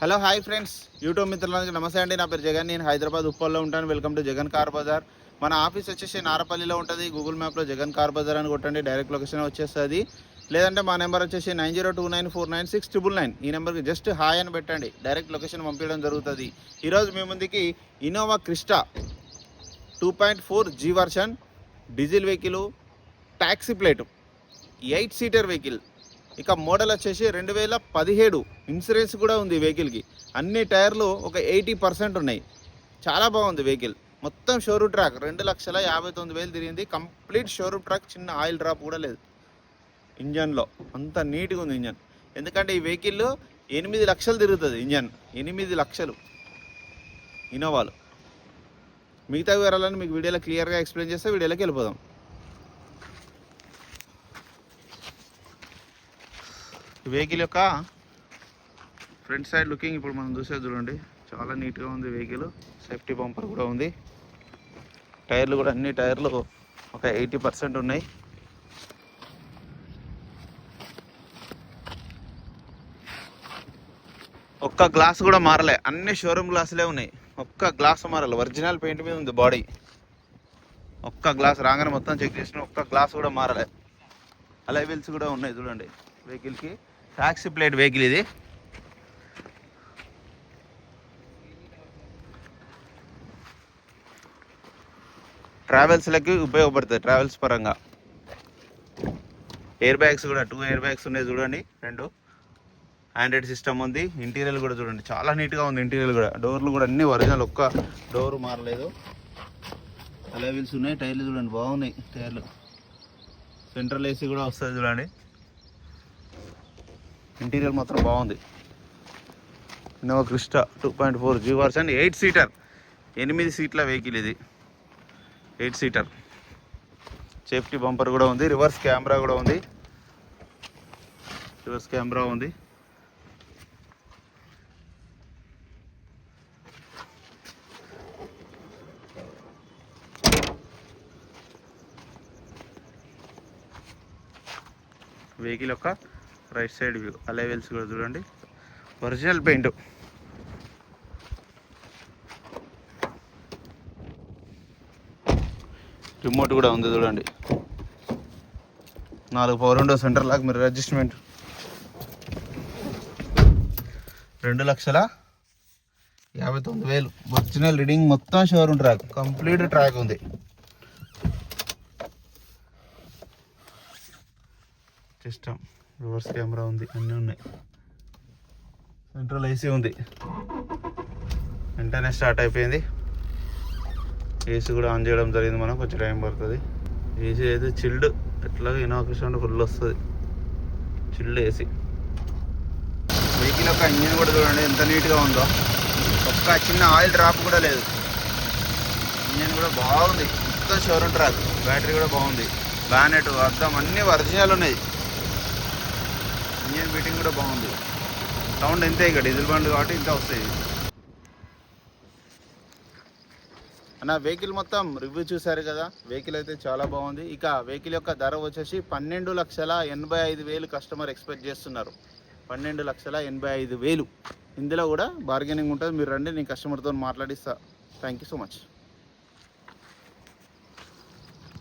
Hello hi friends, YouTube మిత్రులందరికీ నమస్తే అండి. నా పేరు జగన్. నేను హైదరాబాద్ ఉప్పల్లో ఉంటాను. Welcome to Jagan car Bazar. మన ఆఫీస్ వచ్చేసి నారపల్లిలో ఉంటుంది. గూగుల్ మ్యాప్లో జగన్ కార్ బజార్ అని కొట్టండి, డైరెక్ట్ లొకేషన్ వచ్చేస్తుంది. లేదంటే మా నెంబర్ వచ్చేసి 9029496999. ఈ నెంబర్కి జస్ట్ హాయ్ అని పెట్టండి, డైరెక్ట్ లొకేషన్ పంపించడం జరుగుతుంది. ఈరోజు మీ ముందుకి Innova Crysta 2.4 G version diesel vehicle, taxi plate, 8 seater vehicle. ఇక మోడల్ వచ్చేసి 2017. ఇన్సూరెన్స్ కూడా ఉంది వెహికల్కి. అన్ని టైర్లు ఒక 80% ఉన్నాయి. చాలా బాగుంది వెహికల్. మొత్తం షోరూమ్ ట్రాక్. 2,59,000 తిరిగింది. Complete showroom track. చిన్న ఆయిల్ డ్రాప్ కూడా లేదు ఇంజన్లో. అంత నీట్గా ఉంది ఇంజన్. ఎందుకంటే ఈ వెహికల్ 8 లక్షలు తిరుగుతుంది ఇంజన్. 8 లక్షలు ఇన్నోవాలు. మిగతా వివరాలను మీకు వీడియోలో క్లియర్గా ఎక్స్ప్లెయిన్ చేస్తే వీడియోలోకి వెళ్ళిపోదాం. వెహికల్ యొక్క ఫ్రంట్ సైడ్ లుకింగ్ ఇప్పుడు మనం చూసేది చూడండి. చాలా నీట్గా ఉంది వెహికల్. సేఫ్టీ బంపర్ కూడా ఉంది. టైర్లు కూడా అన్ని టైర్లు ఒక 80% ఉన్నాయి. ఒక్క గ్లాస్ కూడా మారలే. అన్ని షోరూమ్ గ్లాసులే ఉన్నాయి. ఒక్క గ్లాస్ మారాలి. ఒరిజినల్ పెయింట్ మీద ఉంది బాడీ. ఒక్క గ్లాస్ రాగానే మొత్తం చెక్ చేసిన ఒక్క గ్లాస్ కూడా మారలే. అలై వీల్స్ కూడా ఉన్నాయి చూడండి వెహికల్కి. ట్యాక్సీ ప్లేట్ వెహికల్ ఇది. ట్రావెల్స్లకి ఉపయోగపడుతుంది. ట్రావెల్స్ పరంగా ఎయిర్ బ్యాగ్స్ కూడా 2 ఎయిర్ బ్యాగ్స్ ఉన్నాయి చూడండి. 2 ఆండ్రాయిడ్ సిస్టమ్ ఉంది. ఇంటీరియర్ కూడా చూడండి చాలా నీట్గా ఉంది. ఇంటీరియర్ కూడా డోర్లు కూడా అన్ని ఒరిజినల్. ఒక్క డోర్ మారలేదు. అలై వీల్స్ ఉన్నాయి. టైర్లు చూడండి బాగున్నాయి టైర్లు. సెంట్రల్ ఏసీ కూడా వస్తుంది చూడండి. ఇంటీరియర్ మాత్రం బాగుంది. Innova Crysta 2.4 G version 8 seater. 8 సీట్ల వెహికల్ ఇది. 8 సీటర్. సేఫ్టీ బంపర్ కూడా ఉంది. రివర్స్ కెమెరా కూడా ఉంది. రివర్స్ కెమెరా ఉంది. వెహికల్ యొక్క రైట్ సైడ్ వ్యూ. అలై వీల్స్ కూడా చూడండి. Original paint. రిమోట్ కూడా ఉంది చూడండి. 4 పవర్ విండో, సెంటర్ లాక్, మీరు అడ్జస్ట్మెంట్. 2,59,000 original reading. మొత్తం షోరూమ్ ట్రాక్. కంప్లీట్ ట్రాక్ ఉంది. సిస్టమ్, రివర్స్ కెమెరా ఉంది. అన్నీ ఉన్నాయి. సెంట్రల్ ఏసీ ఉంది. వెంటనే స్టార్ట్ అయిపోయింది. ఏసీ కూడా ఆన్ చేయడం జరిగింది. మనం కొంచెం టైం పడుతుంది. ఏసీ అయితే చిల్డ్. ఎట్లాగో ఇన్నోవా క్రిస్టా ఫుల్ వస్తుంది. Chilled AC. వెహికల్ యొక్క ఇంజిన్ కూడా చూడండి ఎంత నీట్గా ఉందో. ఒక్క చిన్న ఆయిల్ డ్రాప్ కూడా లేదు. ఇంజిన్ కూడా బాగుంది. మొత్తం షోరూమ్ ట్రాక్. బ్యాటరీ కూడా బాగుంది. బ్యానెట్, అద్దం అన్నీ ఒరిజినల్ ఉన్నాయి. ఇంజిన్ బీటింగ్ కూడా బాగుంది. సౌండ్ ఇంతే. ఇక డీజిల్ బండ్ కాబట్టి ఇంత వస్తాయి. అన్న వెహికల్ మొత్తం రివ్యూ చూసారు కదా. వెహికల్ అయితే చాలా బాగుంది. ఇక వెహికల్ యొక్క ధర వచ్చేసి 12,85,000 కస్టమర్ ఎక్స్పెక్ట్ చేస్తున్నారు. 12,85,000. ఇందులో కూడా బార్గెనింగ్ ఉంటుంది. మీరు రండి, నేను కస్టమర్తో మాట్లాడిస్తా. Thank you so much.